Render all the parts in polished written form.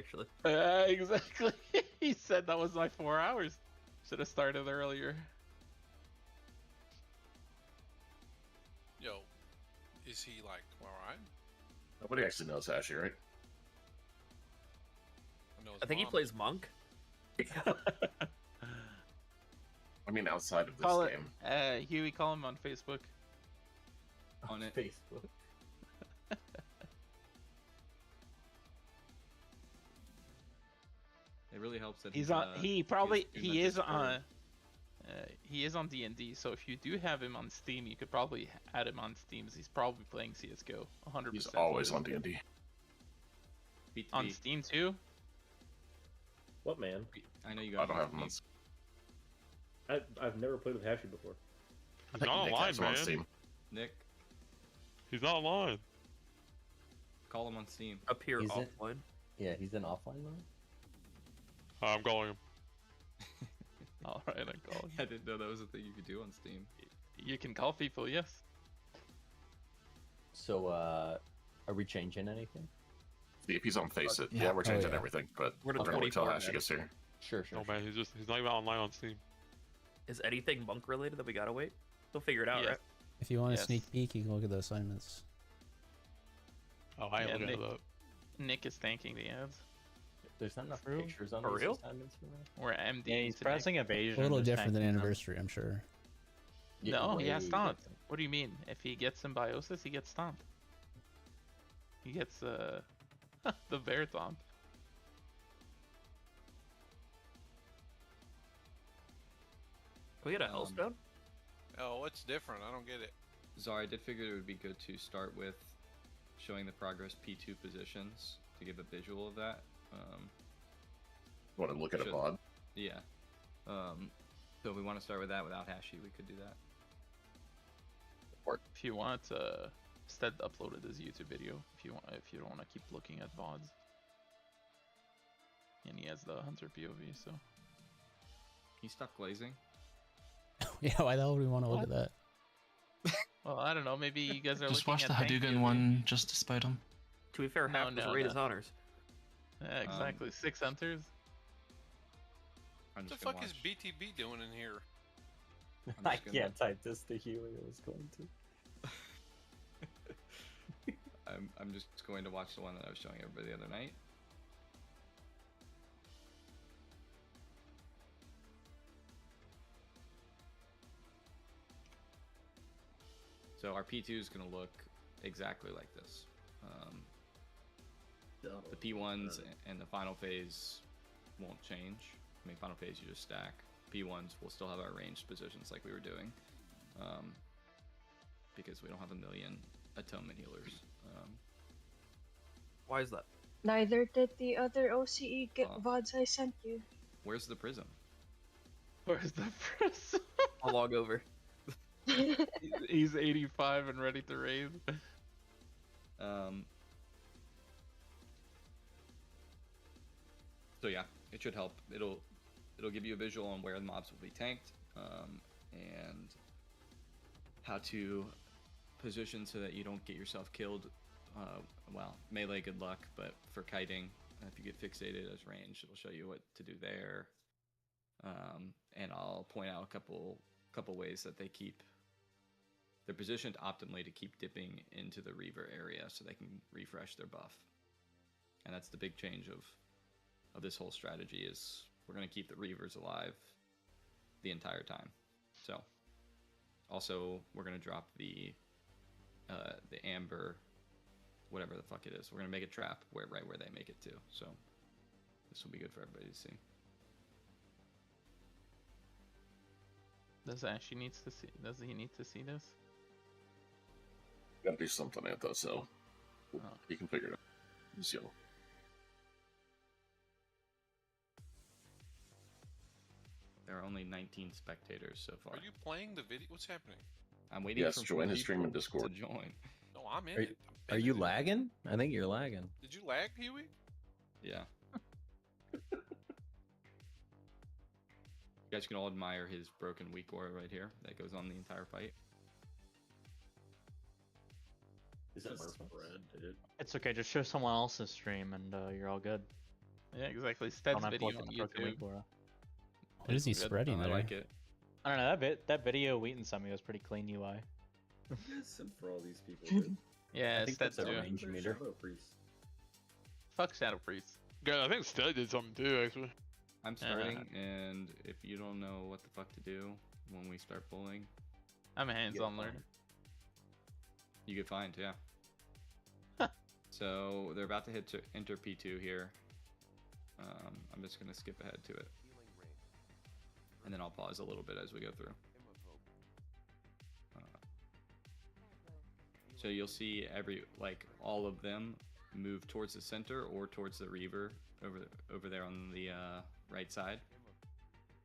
actually. Exactly. He said that was my 4 hours. Should have started earlier. Yo, is he like alright? Nobody actually knows Ashy, right? I think he plays Monk. I mean, outside of this Call game. it, Huey, call him on Facebook. On Facebook. It really helps that He's on. He is on. He is on D&D. So if you do have him on Steam, you could probably add him on Steam. He's probably playing CS:GO 100%. He's always on D&D. On Steam too. What man? I know you I guys. don't have him on. I've never played with Hashi before. He's not Nick online, has him on man. Steam. Nick, He's not online. call him on Steam. Up here He's in- offline. Yeah, he's in offline mode. I'm calling him. All right, I'm calling. I didn't know that was a thing you could do on Steam. You can call people, yes. So, are we changing anything? See, if he's on Face It, Yeah. yeah, we're changing yeah. everything, but We're we're to gonna wait till 24 Ashy gets here. Sure. No man, he's not even online on Steam. Is anything Monk related that we gotta wait? We'll figure it out, Yes. right? If you want a Yes. sneak peek, you can look at the assignments. Oh, I ain't Yeah, looking at that. Nick is thanking the ads. There's not enough True. pictures on For these real? assignments for that. We're MD. Yeah, he's today. pressing evasion. A little just different than thanking them. anniversary, I'm sure. No, he has way taunt. different. What do you mean? If he gets symbiosis, he gets taunt. He gets the bear taunt. Can we get a Hellstone? Oh, what's different? I don't get it. Zara, I did figure it would be good to start with showing the progress P2 positions to give a visual of that. Want to look at a Should- VOD? Yeah. So if we want to start with that without Hashi, we could do that. If you want, Stead uploaded his YouTube video. If you don't want to keep looking at VODs, and he has the Hunter POV, so. He stopped glazing. Yeah, why the hell would we want to look at that? Well, I don't know. Maybe you guys are Just looking watch at the tank Hadouken POV. one just to spite him. To be fair, No, half does no, rate no. his honors. Yeah, exactly. 6 hunters. I'm What the just gonna fuck is watch. BTB doing in here? I'm I just gonna- can't type this to Huey. I was going to. I'm just going to watch the one that I was showing everybody the other night. So our P2 is going to look exactly like this. The P1s and the final phase won't change. I mean, final phase you just stack. P1s will still have our ranged positions like we were doing. Because we don't have a million atonement healers. Why is that? Neither did the other OCE Oh. VODs I sent you. Where's the prism? Where's the first? I'll log over. He's 85 and ready to raid. So yeah, it should help. It'll give you a visual on where the mobs will be tanked, and how to position so that you don't get yourself killed. Well, melee, good luck, but for kiting, if you get fixated as range, it'll show you what to do there. And I'll point out a couple ways that they're positioned optimally to keep dipping into the Reaver area so they can refresh their buff. And that's the big change of this whole strategy is we're going to keep the Reavers alive the entire time. So also we're going to drop the amber, whatever the fuck it is. We're going to make a trap right where they make it to. So this will be good for everybody to see. Does Ashy needs to see? Does he need to see this? Gotta do something at though, so Oh. you can figure it out. Just, you know. There are only 19 spectators so far. Are you playing the video? What's happening? I'm waiting Yes, for join his stream in people Discord. to join. No, I'm in Are, it. I'm are in you it. lagging? I think you're lagging. Did you lag, Huey? Yeah. You guys can all admire his broken weak aura right here that goes on the entire fight. Is that Murph? Red, dude? It's okay, just show someone else's stream and you're all good. Yeah, exactly. Stead's Don't have to video look on at the Pro YouTube. Camigora. What is he Good. spreading I there? like it. I don't know, that video Wheaton sent me was pretty clean UI. Listen for all these people, dude. Yeah, I think Stead's that's a too. range meter. Shadow Priest. Fuck Shadow Priest. Yeah, I think Stead did something too, actually. I'm starting, and if you don't know what the fuck to do when we start pulling, I'm a hands-on learner. you get fined, yeah. So they're about to enter P2 here. I'm just gonna skip ahead to it, and then I'll pause a little bit as we go through. So you'll see all of them move towards the center or towards the Reaver over there on the right side.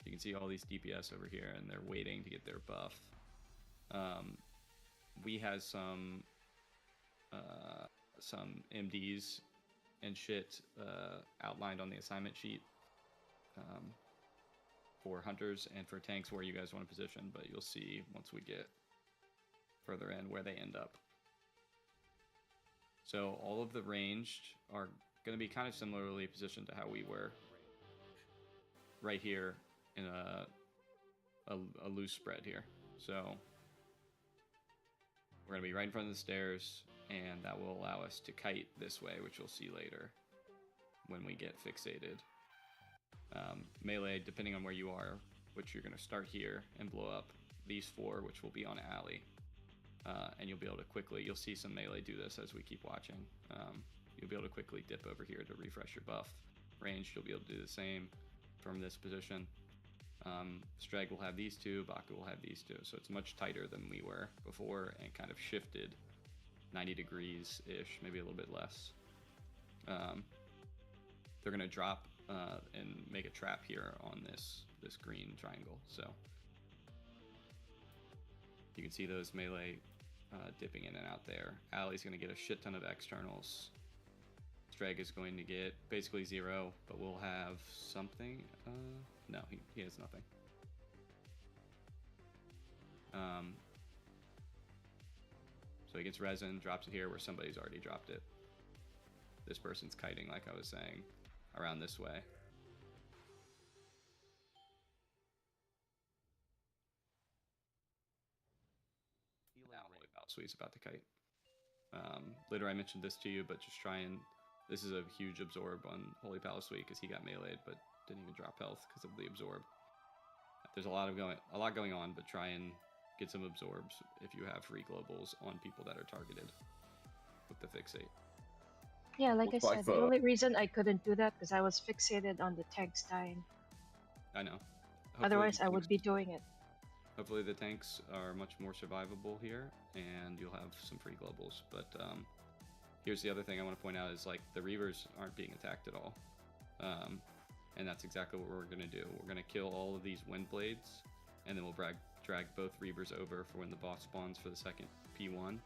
You can see all these DPS over here, and they're waiting to get their buff. We have some MDs and shit outlined on the assignment sheet for hunters and for tanks where you guys want to position, but you'll see once we get further in where they end up. So all of the ranged are going to be kind of similarly positioned to how we were right here in a loose spread here. So we're going to be right in front of the stairs, and that will allow us to kite this way, which you'll see later when we get fixated. Melee, depending on where you are, which you're going to start here and blow up these 4, which will be on alley. And you'll be able to you'll see some melee do this as we keep watching. You'll be able to quickly dip over here to refresh your buff. Ranged, you'll be able to do the same from this position. Strag will have these 2, Baku will have these 2. So it's much tighter than we were before and kind of shifted 90 degrees-ish, maybe a little bit less. They're going to drop and make a trap here on this green triangle. So you can see those melee dipping in and out there. Ali's going to get a shit ton of externals. Strag is going to get basically 0, but we'll have something. No, he has nothing. So he gets resin, drops it here where somebody's already dropped it. This person's kiting, like I was saying, around this way. Now Holy Battle Suite's about to kite. Later I mentioned this to you, but just try and... This is a huge absorb on Holy Palace Suite because he got meleeed, but didn't even drop health because of the absorb. There's a lot going on, but try and get some absorbs if you have free globals on people that are targeted with the fixate. Yeah, like I Looks like said, the only reason I couldn't do that because I was fixated on the tanks dying. I know. Otherwise, I would be doing it. Hopefully the tanks are much more survivable here, and you'll have some free globals. But here's the other thing I want to point out is like the Reavers aren't being attacked at all. And that's exactly what we're going to do. We're going to kill all of these wind blades, and then we'll drag both Reavers over for when the boss spawns for the second P1.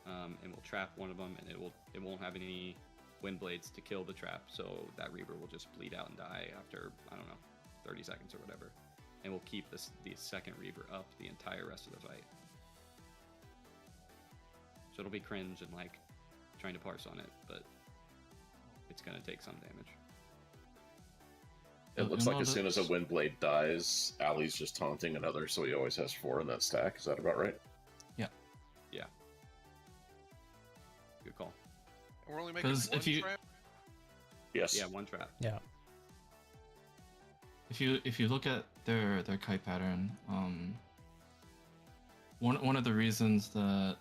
And we'll trap one of them, and it won't have any wind blades to kill the trap, so that Reaver will just bleed out and die after, I don't know, 30 seconds or whatever. And we'll keep the second Reaver up the entire rest of the fight. So it'll be cringe and like trying to parse on it, but it's gonna take some damage. It looks like as soon as a wind blade dies, Ali's just taunting another, so he always has 4 in that stack. Is that about right? Yeah. Good call. And we're only making one trap? Yes. Yeah, one trap. Yeah. If you look at their kite pattern, one of the reasons that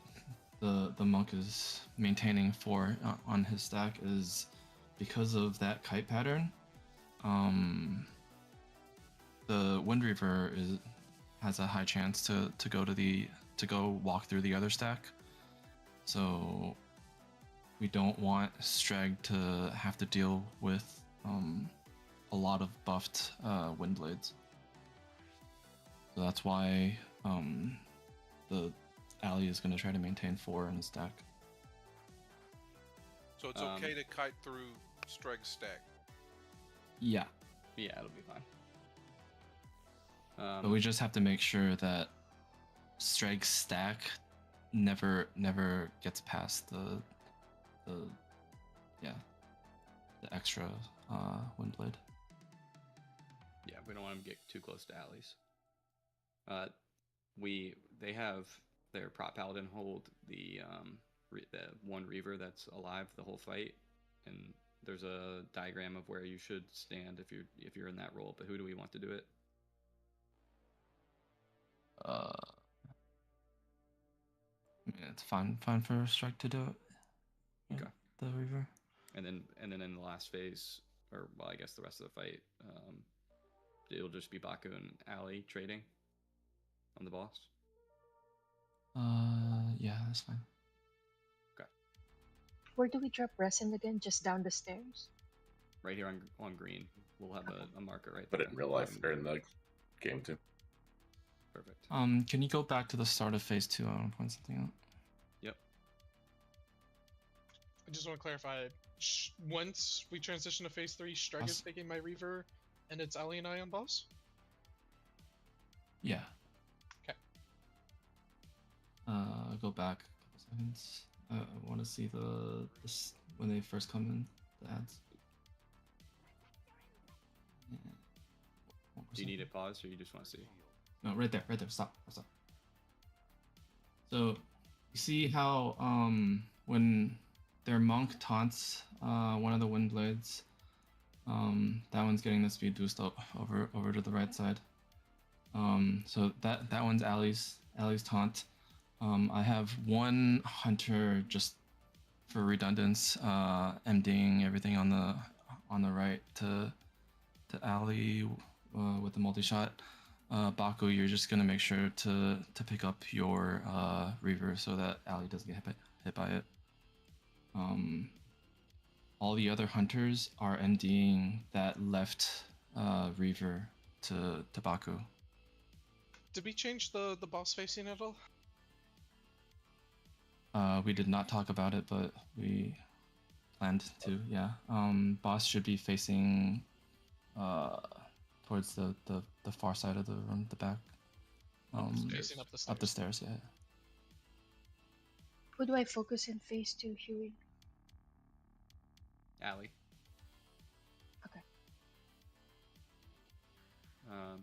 the monk is maintaining 4 on his stack is because of that kite pattern. The Wind Reaver has a high chance to go walk through the other stack, so we don't want Strag to have to deal with a lot of buffed wind blades. So that's why the alley is going to try to maintain 4 in his stack. So it's okay to kite through Strag's stack? Yeah. Yeah, it'll be fine. But we just have to make sure that Strag's stack never gets past the extra Windblade. Yeah, we don't want to get too close to alleys. They have their prop paladin hold the one reaver that's alive the whole fight, and there's a diagram of where you should stand if you're in that role. But who do we want to do it? Yeah, it's fine for Strike to do it. Yeah, Okay. the Reaver. And then in the last phase, or well, I guess the rest of the fight, it'll just be Baku and Ali trading on the boss. Yeah, that's fine. Okay. Where do we drop resin again? Just down the stairs? Right here on green, we'll have a marker right But there. in real life, or in the game too. Perfect. Can you go back to the start of phase 2? I want to point something out. Yep. I just want to clarify. Once we transition to phase 3, Streg is taking my Reaver, and it's Ali and I on boss? Yeah. Okay. Go back a couple seconds. I want to see when they first come in, the ads. Do you need it paused, or you just want to see? No, right there. Stop. So, you see how when their monk taunts one of the Windblades, that one's getting the speed boost up over to the right side. So that one's Ali's taunt. I have one hunter just for redundance, MDing everything on the right to Ali with the multi-shot. Baku, you're just gonna make sure to pick up your Reaver so that Ali doesn't get hit by it. All the other hunters are MDing that left Reaver to Baku. Did we change the boss facing at all? We did not talk about it, but we planned to. Yeah. Boss should be facing towards the far side of the room, the back. Facing up the stairs. Up the stairs, yeah. Who do I focus in phase 2, Huey? Ali. Okay.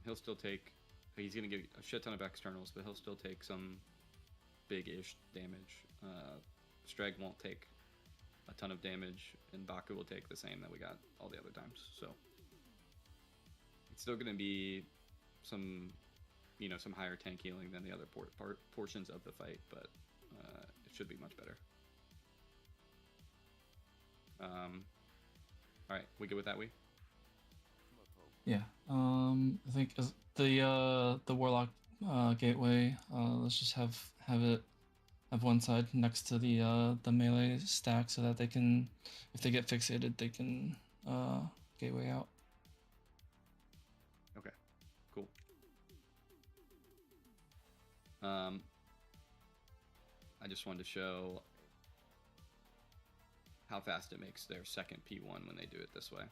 He'll still take. He's gonna get a shit ton of externals, but he'll still take some big-ish damage. Streg won't take a ton of damage, and Baku will take the same that we got all the other times. So it's still gonna be some higher tank healing than the other portions of the fight, but it should be much better. All right, we good with that? Yeah. I think the Warlock gateway. Let's just have one side next to the melee stack so that they can, if they get fixated, they can gateway out. Okay, cool. I just wanted to show how fast it makes their second P1 when they do it this way,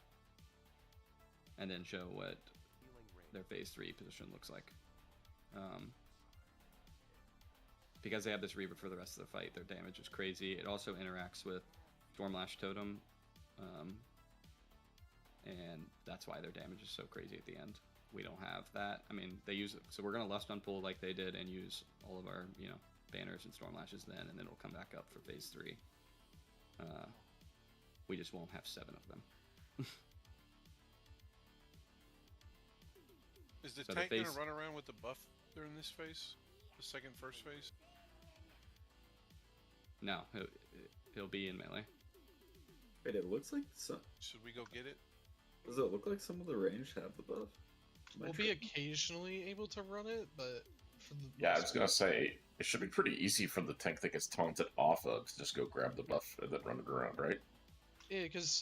and then show what their phase 3 position looks like. Because they have this Reaver for the rest of the fight, their damage is crazy. It also interacts with Stormlash Totem, and that's why their damage is so crazy at the end. We don't have that. I mean, they use it, so we're gonna Lust on Pull like they did and use all of our, banners and Stormlashes then, and then it'll come back up for phase 3. We just won't have 7 of them. Is the So tank the gonna phase- run around with the buff during this phase? The first phase? No, he'll be in melee. Wait, it looks like Should we go get it? Does it look like some of the range have the buff? We'll be occasionally able to run it, but for the Yeah, I was gonna say it should be pretty easy for the tank that gets taunted off of to just go grab the buff and then run it around, right? Yeah, because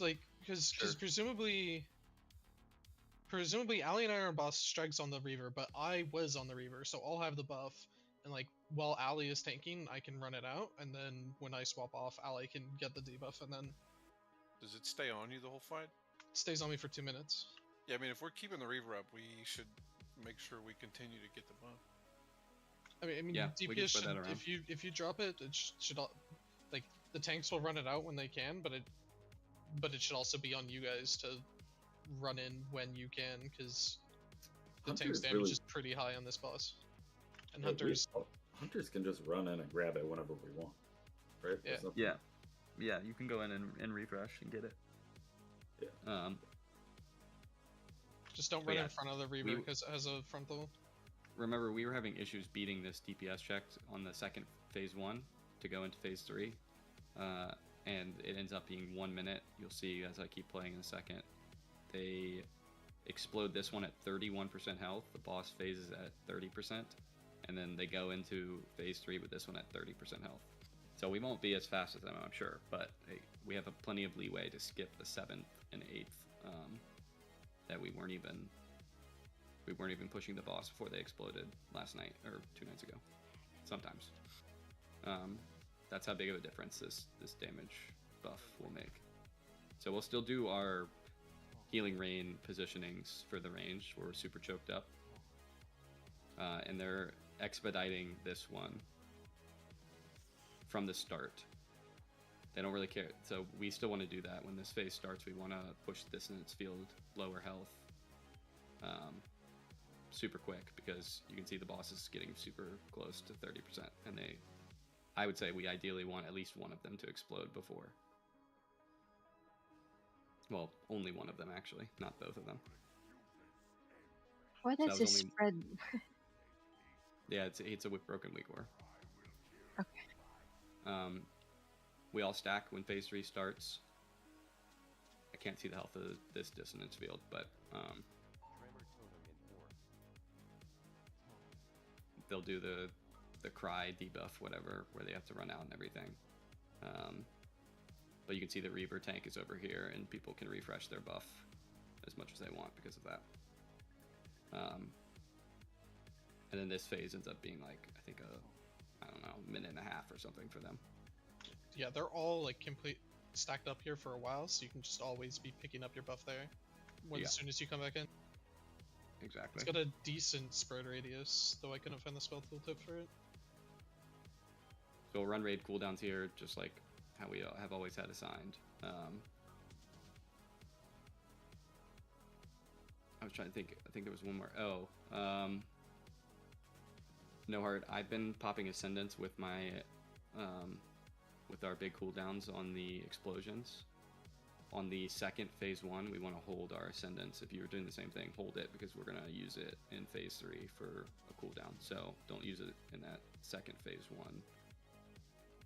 presumably Ali and I are on boss, Streg's on the Reaver, but I was on the Reaver, so I'll have the buff, and while Ali is tanking, I can run it out, and then when I swap off, Ali can get the debuff, and then Does it stay on you the whole fight? it stays on me for 2 minutes. Yeah, I mean, if we're keeping the Reaver up, we should make sure we continue to get the buff. I mean, Yeah, we can DPS spread that should, around. if you drop it, it should the tanks will run it out when they can, but it should also be on you guys to run in when you can, because the Hunter tank's is damage really- is pretty high on this boss. And Yeah, Hunters, can just run in and grab it whenever we want, right? Yeah. There's nothing- Yeah, you can go in and refresh and get it. Yeah. just don't But run yeah, in front of the Reaver because it has a frontal. Remember, we were having issues beating this DPS check on the second phase 1 to go into phase 3, and it ends up being 1 minute. You'll see as I keep playing in a second. They explode this one at 31% health. The boss phases at 30%, and then they go into phase 3 with this one at 30% health. So we won't be as fast as them, I'm sure, but hey, we have plenty of leeway to skip the 7th and 8th. That we weren't even pushing the boss before they exploded last night or 2 nights ago. Sometimes. That's how big of a difference this damage buff will make. So we'll still do our healing rain positionings for the range where we're super choked up. And they're expediting this one from the start. They don't really care. So we still want to do that. When this phase starts, we want to push dissonance field, lower health, super quick, because you can see the boss is getting super close to 30%. And I would say we ideally want at least one of them to explode before. Well, only one of them actually, not both of them. Why So does that it was only- spread? Yeah, it's a broken weak ore. Okay. We all stack when phase 3 starts. I can't see the health of this dissonance field, but they'll do the cry debuff, whatever, where they have to run out and everything. But you can see the Reaver tank is over here, and people can refresh their buff as much as they want because of that. And then this phase ends up being like, I think I don't know, minute and a half or something for them. Yeah, they're all like complete stacked up here for a while, so you can just always be picking up your buff there as soon as you come back in. Exactly. It's got a decent spread radius, though I couldn't find the spell tooltip for it. So we'll run raid cooldowns here, just like how we have always had assigned. I was trying to think. I think there was one more. No Heart. I've been popping Ascendants with my with our big cooldowns on the explosions. On the second phase 1, we want to hold our Ascendants. If you were doing the same thing, hold it, because we're going to use it in phase 3 for a cooldown. So don't use it in that second phase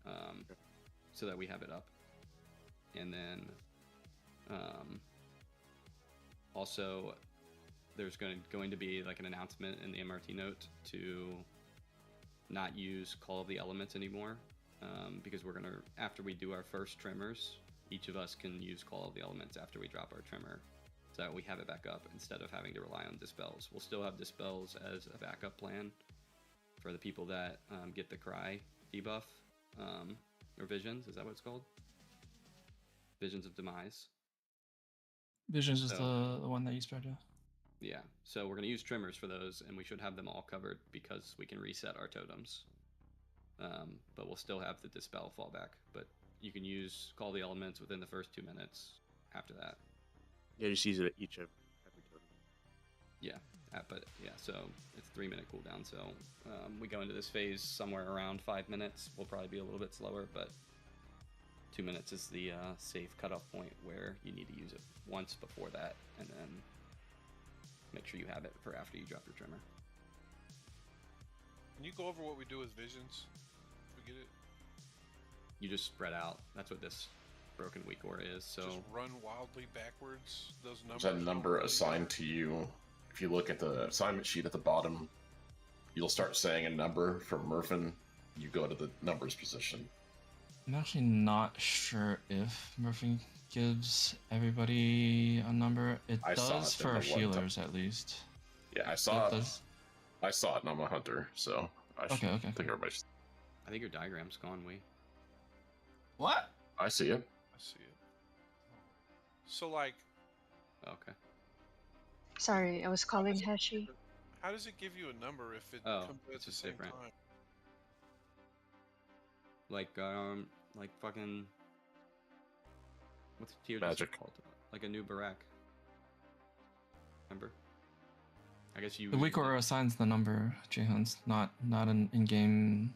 1, so that we have it up. And then also there's going to be like an announcement in the MRT note to not use Call of the Elements anymore, because we're going to, after we do our first trimmers, each of us can use Call of the Elements after we drop our trimmer, so that we have it back up instead of having to rely on Dispels. We'll still have Dispels as a backup plan for the people that get the Cry debuff, or Visions, is that what it's called? Visions of Demise. Visions is the one that you spread, yeah. Yeah, so we're going to use trimmers for those, and we should have them all covered because we can reset our totems. But we'll still have the Dispel fallback, but you can use Call the Elements within the first 2 minutes after that. Yeah, just use it at each of every totem. Yeah, but yeah, so it's 3-minute cooldown, so we go into this phase somewhere around 5 minutes. We'll probably be a little bit slower, but 2 minutes is the safe cutoff point where you need to use it once before that, and then make sure you have it for after you drop your trimmer. Can you go over what we do with Visions? If we get it. You just spread out. That's what this broken weak ore is. So Just run wildly backwards. Those numbers. There's a number assigned to you. If you look at the assignment sheet at the bottom, you'll start saying a number from Murphin. You go to the numbers position. I'm actually not sure if Murphy gives everybody a number. It I saw does it in for the one healers at least. Yeah, I saw It it. does. I saw it, and I'm a hunter, so I should Okay. think everybody's. I think your diagram's gone, What? I see it. I see it. So like, Okay. Sorry, I was calling Hashi. how does it give you a number if it Oh, comes at it's the just same different. time? Like fucking, what's the tier Magic. called? Like a new Barak. Remember? I guess you. The weak aura assigns the number, J-Huns, not an in-game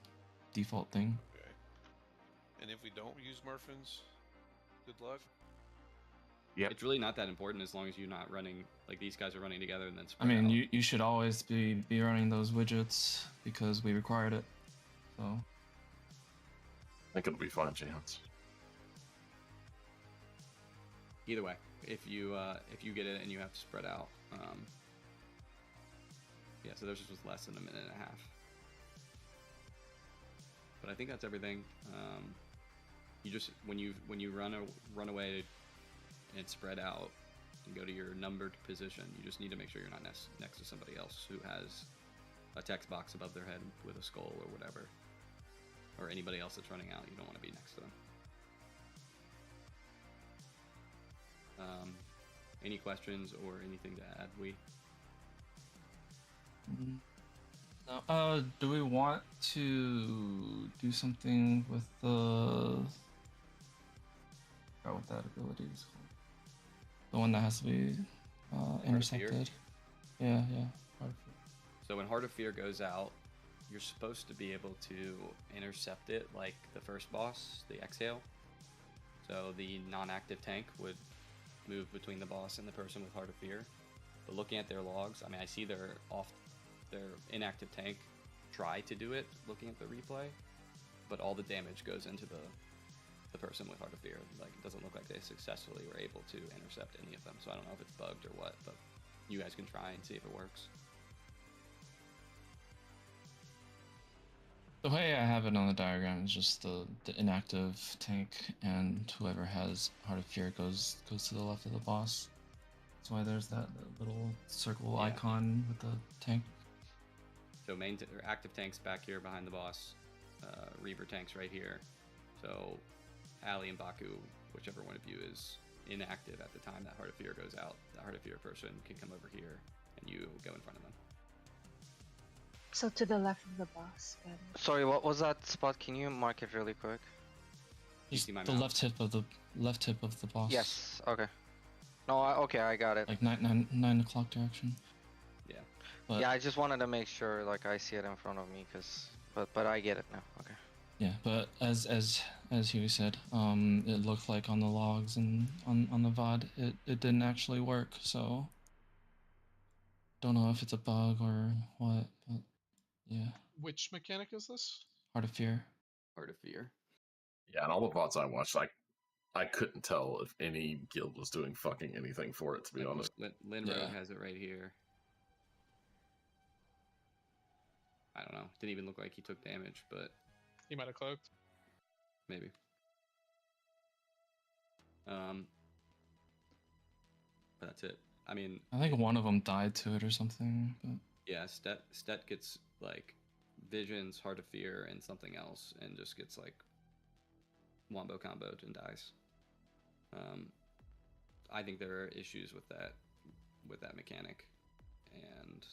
default thing. Okay. And if we don't use Murphins, good luck. Yeah. It's really not that important as long as you're not running like these guys are running together and then I spread mean, out. you should always be running those widgets because we required it. So I think it'll be fine, J-Huns. Either way, if you get it and you have to spread out, yeah. So theirs was less than a minute and a half. But I think that's everything. You just when you run away and spread out and go to your numbered position, you just need to make sure you're not next to somebody else who has a text box above their head with a skull or whatever, or anybody else that's running out. You don't want to be next to them. Any questions or anything to add? no. Do we want to do something with the? I forgot what that ability is called. The one that has to be intercepted. Yeah. Heart of Fear. So when Heart of Fear goes out, you're supposed to be able to intercept it like the first boss, the Exhale. So the non-active tank would move between the boss and the person with Heart of Fear. But looking at their logs, I mean, I see their inactive tank try to do it looking at the replay, but all the damage goes into the person with Heart of Fear. Like, it doesn't look like they successfully were able to intercept any of them. So I don't know if it's bugged or what, but you guys can try and see if it works. The way I have it on the diagram is just the inactive tank, and whoever has Heart of Fear goes to the left of the boss. That's why there's that little circle icon with the tank. So active tanks back here behind the boss, Reaver tanks right here. So Ali and Baku, whichever one of you is inactive at the time that Heart of Fear goes out, the Heart of Fear person can come over here and you go in front of them. So to the left of the boss. Got it. Sorry, what was that spot? Can you mark it really quick? Just see my the mouse? left tip of the boss. Yes. Okay. No. Okay, I got it. Like 9 o'clock direction. Yeah. But, Yeah, I just wanted to make sure like I see it in front of me, but I get it now. Okay. Yeah, but as Huey said, it looked like on the logs and on the VOD, it didn't actually work. So don't know if it's a bug or what, but yeah. Which mechanic is this? Heart of Fear. Heart of Fear. Yeah, and all the VODs I watched, I couldn't tell if any guild was doing fucking anything for it, to be honest. Linroad has it right here. I don't know. Didn't even look like he took damage, but He might have cloaked. maybe. But that's it. I mean, I think one of them died to it or something. But yeah, Stet gets like visions, Heart of Fear, and something else, and just gets like wombo comboed and dies. I think there are issues with that mechanic, and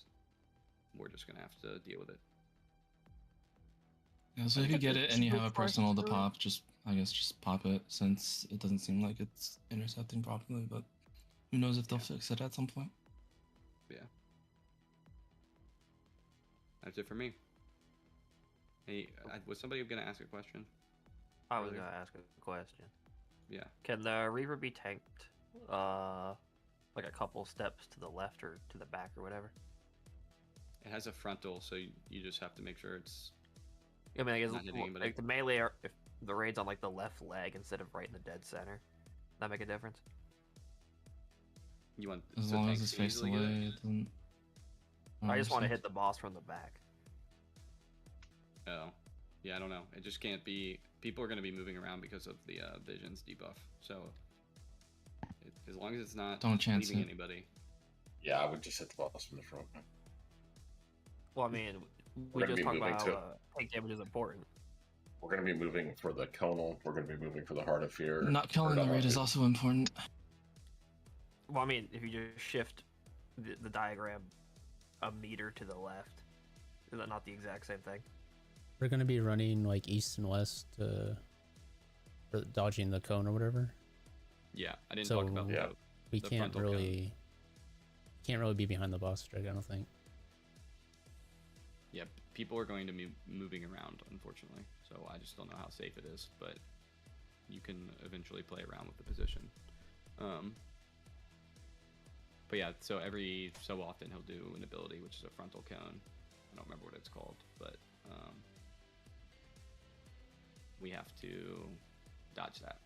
we're just gonna have to deal with it. yeah, so if you get it and you have a personal to pop, just pop it, since it doesn't seem like it's intercepting properly. But who knows if they'll fix it at some point. Yeah. That's it for me. Hey, was somebody gonna ask a question? I was gonna ask a question. Yeah. Can the Reaver be tanked, like a couple steps to the left or to the back or whatever? It has a frontal, so you just have to make sure it's. I mean, I guess not hitting anybody. like the melee, if the raid's on like the left leg instead of right in the dead center, that make a difference? You want As so long as tanks it's to faced easily get away, it? it doesn't. I just want to understand. hit the boss from the back. Oh, yeah, I don't know. It just can't be. People are going to be moving around because of the visions debuff. So as long as it's not Don't chance leaving it. anybody. Yeah, I would just hit the boss from the front. Well, I mean, we We're gonna just be talked moving about how to- tank damage is important. We're going to be moving for the Conal. We're going to be moving for the Heart of Fear. Not killing the raid is also important. Well, I mean, if you just shift the diagram a meter to the left, is that not the exact same thing? We're gonna be running like east and west, for dodging the cone or whatever. Yeah, I didn't So talk about we the can't frontal cone. really can't really be behind the boss strike, I don't think. Yep, people are going to be moving around, unfortunately. So I just don't know how safe it is, but you can eventually play around with the position. But yeah, so every so often he'll do an ability, which is a frontal cone. I don't remember what it's called, but we have to dodge that.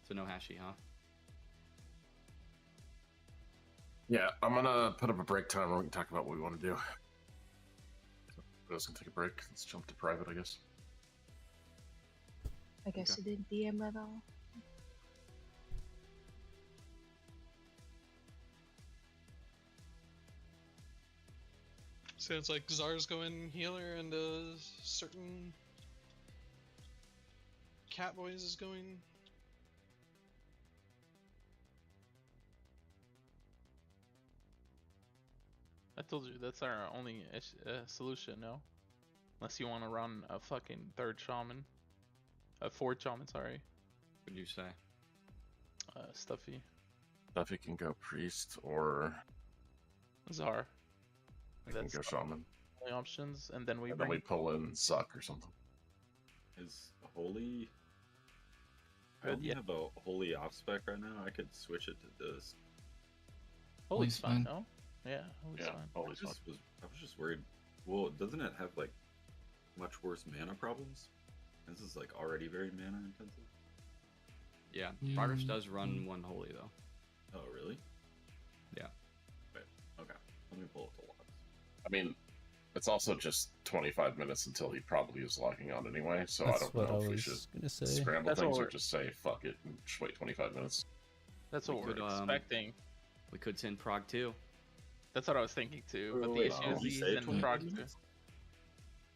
So no Hashi, huh? Yeah, I'm gonna put up a break time where we can talk about what we want to do. So, us can take a break. Let's jump to private, I guess. I guess you didn't DM at all. So it's like Czar's going healer and certain Catboys is going. I told you that's our only solution, no? Unless you want to run a fucking third shaman. A fourth shaman, sorry. What did you say? Stuffy. Stuffy can go priest or Czar. I can go shaman. Only options, and then we And then we pull in Suck or something. Is Holy... I only have a Holy off spec right now. I could switch it to this. Holy's fine, no? Yeah, Holy's fine. I was just worried. Well, doesn't it have like much worse mana problems? This is like already very mana intensive. Yeah, Progress does run one Holy though. Oh, really? Yeah. Wait, okay. Let me pull up the logs. I mean, it's also just 25 minutes until he probably is logging on anyway, so That's I don't what know I if we was should gonna say. scramble That's things what or we're- just say fuck it and just wait 25 minutes. That's what We we're could, expecting. We could send Prog 2. That's what I was thinking too, but the Wait, issue did is you he's say in 25 Prog 2. minutes?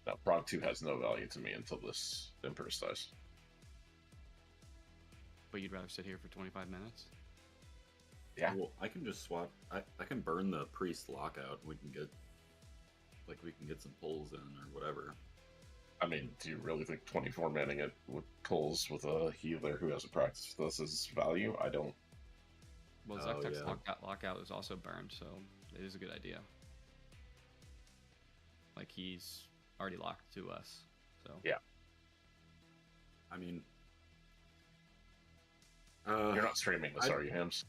Now, Prog 2 has no value to me until this Empress dies. But you'd rather sit here for 25 minutes? Yeah. Well, I can just swap. I can burn the priest lockout. We can get some pulls in or whatever. I mean, do you really think 24 manning it with pulls with a healer who hasn't practiced this is value? I don't. Well, Zektek's lockout is also burned, so it is a good idea. Like, he's already locked to us, so... Yeah. I mean... You're not streaming this, are you, Hams?